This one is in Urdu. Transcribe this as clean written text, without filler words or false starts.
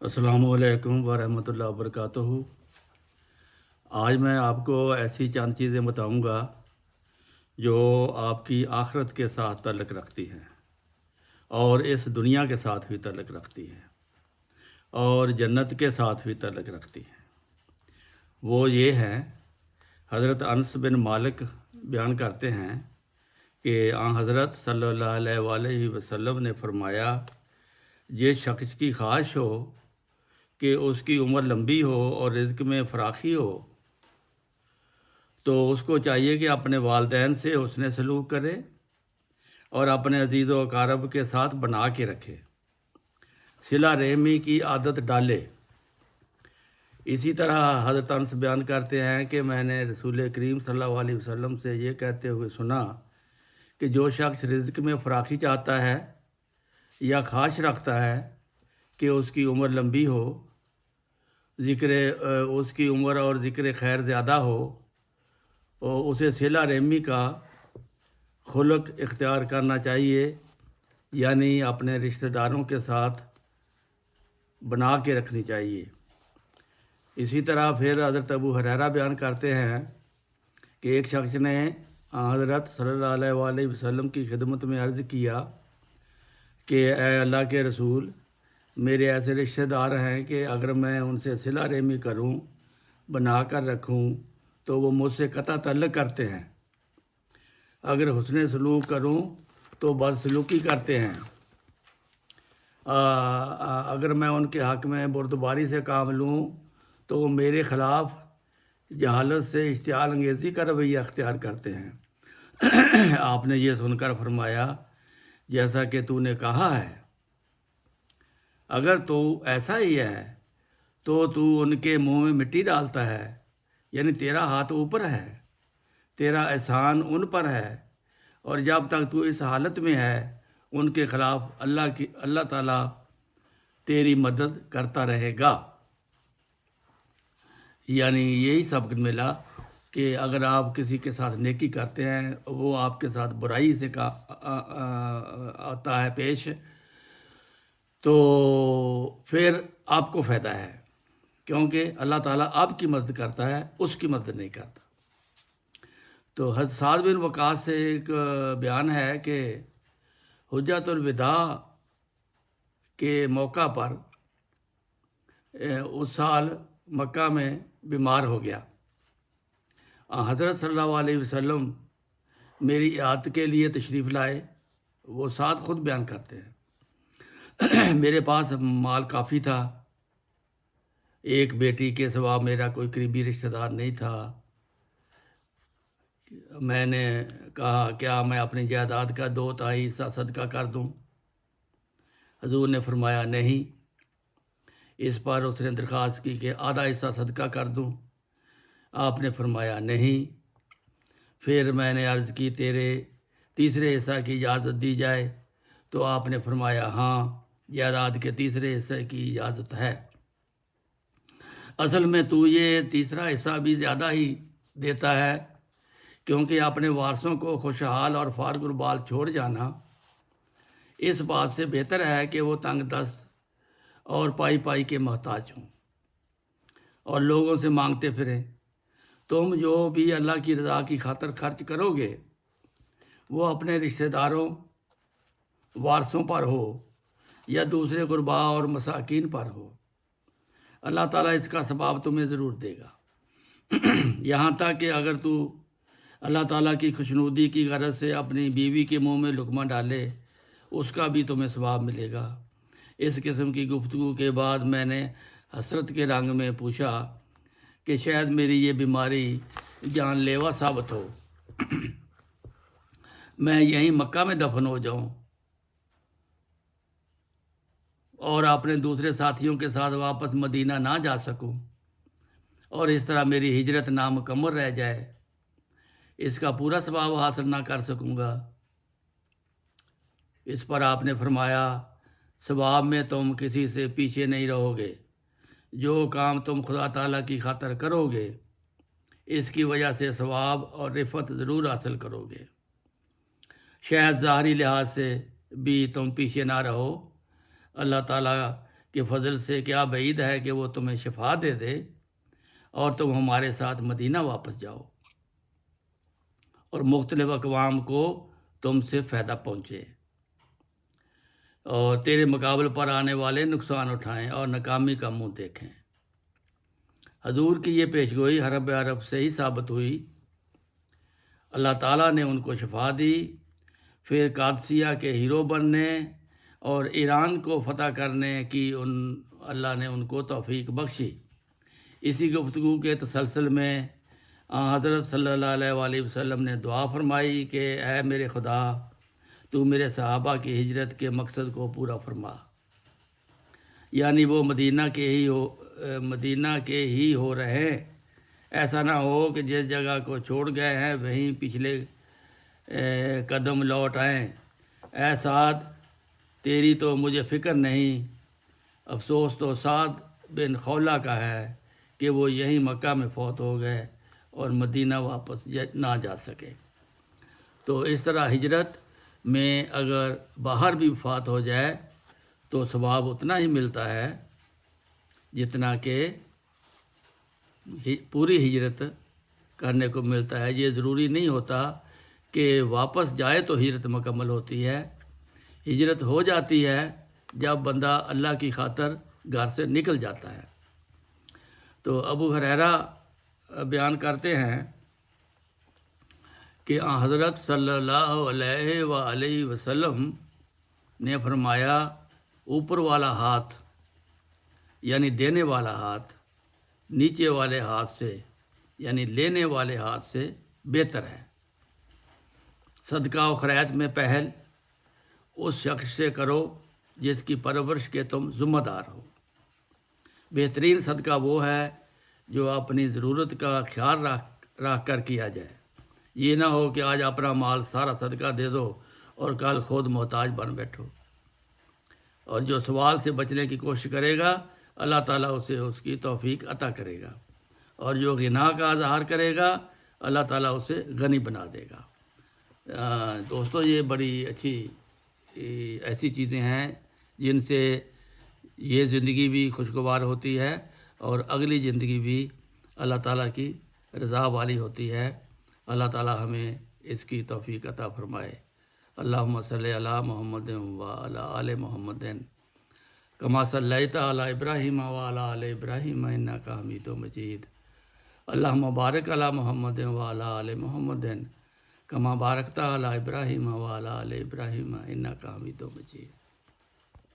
السلام علیکم ورحمۃ اللہ وبرکاتہ۔ آج میں آپ کو ایسی چند چیزیں بتاؤں گا جو آپ کی آخرت کے ساتھ تعلق رکھتی ہیں اور اس دنیا کے ساتھ بھی تعلق رکھتی ہیں اور جنت کے ساتھ بھی تعلق رکھتی ہیں۔ وہ یہ ہیں، حضرت انس بن مالک بیان کرتے ہیں کہ آن حضرت صلی اللہ علیہ وآلہ وسلم نے فرمایا، جس شخص کی خواہش ہو کہ اس کی عمر لمبی ہو اور رزق میں فراخی ہو تو اس کو چاہیے کہ اپنے والدین سے حسن سلوک کرے اور اپنے عزیز و اقارب کے ساتھ بنا کے رکھے، صلہ رحمی کی عادت ڈالے۔ اسی طرح حضرت انس بیان کرتے ہیں کہ میں نے رسول کریم صلی اللہ علیہ وسلم سے یہ کہتے ہوئے سنا کہ جو شخص رزق میں فراخی چاہتا ہے یا خواہش رکھتا ہے کہ اس کی عمر لمبی ہو، اس کی عمر اور ذکر خیر زیادہ ہو، اور اسے صلہ رحمی کا خلق اختیار کرنا چاہیے، یعنی اپنے رشتہ داروں کے ساتھ بنا کے رکھنی چاہیے۔ اسی طرح پھر حضرت ابو ہریرہ بیان کرتے ہیں کہ ایک شخص نے حضرت صلی اللہ علیہ وآلہ وسلم کی خدمت میں عرض کیا کہ اے اللہ کے رسول، میرے ایسے رشتہ دار ہیں کہ اگر میں ان سے صلہ رحمی کروں، بنا کر رکھوں تو وہ مجھ سے قطع تعلق کرتے ہیں، اگر حسن سلوک کروں تو بد سلوکی کرتے ہیں، اگر میں ان کے حق میں بردباری سے کام لوں تو وہ میرے خلاف جہالت سے اشتعال انگیزی کا رویہ اختیار کرتے ہیں۔ آپ نے یہ سن کر فرمایا، جیسا کہ تو نے کہا ہے، اگر تو ایسا ہی ہے تو ان کے منہ میں مٹی ڈالتا ہے، یعنی تیرا ہاتھ اوپر ہے، تیرا احسان ان پر ہے، اور جب تک تو اس حالت میں ہے ان کے خلاف اللہ تعالیٰ تیری مدد کرتا رہے گا۔ یعنی یہی سبق ملا کہ اگر آپ کسی کے ساتھ نیکی کرتے ہیں، وہ آپ کے ساتھ برائی سے آتا ہے پیش، تو پھر آپ کو فائدہ ہے، کیونکہ اللہ تعالیٰ آپ کی مدد کرتا ہے، اس کی مدد نہیں کرتا۔ تو حضرت سعد بن وقاص سے ایک بیان ہے کہ حجۃ الوداع کے موقع پر اس سال مکہ میں بیمار ہو گیا۔ حضرت صلی اللہ علیہ وسلم میری عیادت کے لیے تشریف لائے۔ وہ سعد خود بیان کرتے ہیں، میرے پاس مال کافی تھا، ایک بیٹی کے سوا میرا کوئی قریبی رشتہ دار نہیں تھا۔ میں نے کہا، کیا میں اپنی جائیداد کا 2/3 حصہ صدقہ کر دوں؟ حضور نے فرمایا نہیں۔ اس پر اس نے درخواست کی کہ آدھا حصہ صدقہ کر دوں؟ آپ نے فرمایا نہیں۔ پھر میں نے عرض کی، تیرے تیسرے حصہ کی اجازت دی جائے؟ تو آپ نے فرمایا ہاں، جائیداد کے تیسرے حصے کی اجازت ہے۔ اصل میں تو یہ تیسرا حصہ بھی زیادہ ہی دیتا ہے، کیونکہ اپنے وارثوں کو خوشحال اور فارغ البال چھوڑ جانا اس بات سے بہتر ہے کہ وہ تنگ دست اور پائی پائی کے محتاج ہوں اور لوگوں سے مانگتے پھریں۔ تم جو بھی اللہ کی رضا کی خاطر خرچ کرو گے وہ اپنے رشتہ داروں، وارثوں پر ہو یا دوسرے غرباء اور مساکین پر ہو، اللہ تعالیٰ اس کا ثواب تمہیں ضرور دے گا، یہاں تک کہ اگر تو اللہ تعالیٰ کی خوشنودی کی غرض سے اپنی بیوی کے منہ میں لقمہ ڈالے، اس کا بھی تمہیں ثواب ملے گا۔ اس قسم کی گفتگو کے بعد میں نے حسرت کے رنگ میں پوچھا کہ شاید میری یہ بیماری جان لیوا ثابت ہو، میں یہیں مکہ میں دفن ہو جاؤں اور اپنے دوسرے ساتھیوں کے ساتھ واپس مدینہ نہ جا سکوں، اور اس طرح میری ہجرت نامکمل رہ جائے، اس کا پورا ثواب حاصل نہ کر سکوں گا۔ اس پر آپ نے فرمایا، ثواب میں تم کسی سے پیچھے نہیں رہو گے، جو کام تم خدا تعالیٰ کی خاطر کرو گے اس کی وجہ سے ثواب اور رفعت ضرور حاصل کرو گے۔ شاید ظاہری لحاظ سے بھی تم پیچھے نہ رہو، اللہ تعالیٰ کہ فضل سے کیا بعید ہے کہ وہ تمہیں شفا دے دے اور تم ہمارے ساتھ مدینہ واپس جاؤ اور مختلف اقوام کو تم سے فائدہ پہنچے اور تیرے مقابل پر آنے والے نقصان اٹھائیں اور ناکامی کا منہ دیکھیں۔ حضور کی یہ پیشگوئی حرب عرب سے ہی ثابت ہوئی۔ اللہ تعالیٰ نے ان کو شفا دی، پھر قادسیہ کے ہیرو بننے اور ایران کو فتح کرنے کی اللہ نے ان کو توفیق بخشی۔ اسی گفتگو کے تسلسل میں حضرت صلی اللہ علیہ وآلہ وسلم نے دعا فرمائی کہ اے میرے خدا، تو میرے صحابہ کی ہجرت کے مقصد کو پورا فرما، یعنی وہ مدینہ کے ہی ہو رہے ہیں۔ ایسا نہ ہو کہ جس جگہ کو چھوڑ گئے ہیں وہیں پچھلے قدم لوٹ آئیں۔ اے سعد، تیری تو مجھے فکر نہیں، افسوس تو سعد بن خولہ کا ہے کہ وہ یہیں مکہ میں فوت ہو گئے اور مدینہ واپس نہ جا سکے۔ تو اس طرح ہجرت میں اگر باہر بھی وفات ہو جائے تو ثواب اتنا ہی ملتا ہے جتنا کہ پوری ہجرت کرنے کو ملتا ہے۔ یہ ضروری نہیں ہوتا کہ واپس جائے تو ہجرت مکمل ہوتی ہے۔ ہجرت ہو جاتی ہے جب بندہ اللہ کی خاطر گھر سے نکل جاتا ہے۔ تو ابو ہریرہ بیان کرتے ہیں کہ حضرت صلی اللہ علیہ وآلہ وسلم نے فرمایا، اوپر والا ہاتھ یعنی دینے والا ہاتھ نیچے والے ہاتھ سے یعنی لینے والے ہاتھ سے بہتر ہے۔ صدقہ و خیرات میں پہل اس شخص سے کرو جس کی پرورش کے تم ذمہ دار ہو۔ بہترین صدقہ وہ ہے جو اپنی ضرورت کا خیال رکھ کر کیا جائے۔ یہ نہ ہو کہ آج اپنا مال سارا صدقہ دے دو اور کل خود محتاج بن بیٹھو۔ اور جو سوال سے بچنے کی کوشش کرے گا اللہ تعالیٰ اسے اس کی توفیق عطا کرے گا، اور جو غنا کا اظہار کرے گا اللہ تعالیٰ اسے غنی بنا دے گا۔ دوستو، یہ بڑی اچھی ایسی چیزیں ہیں جن سے یہ زندگی بھی خوشگوار ہوتی ہے اور اگلی زندگی بھی اللہ تعالیٰ کی رضا والی ہوتی ہے۔ اللہ تعالیٰ ہمیں اس کی توفیق عطا فرمائے۔ اللہم صلی علی محمد وعلی آل محمد کما صلیت علی ابراہیم وعلی آل ابراہیم انک حمید مجید۔ اللہم بارک علی محمد وعلی آل محمد کما بارکت علی ابراہیم وعلی آل ابراہیم انک حمید مجید۔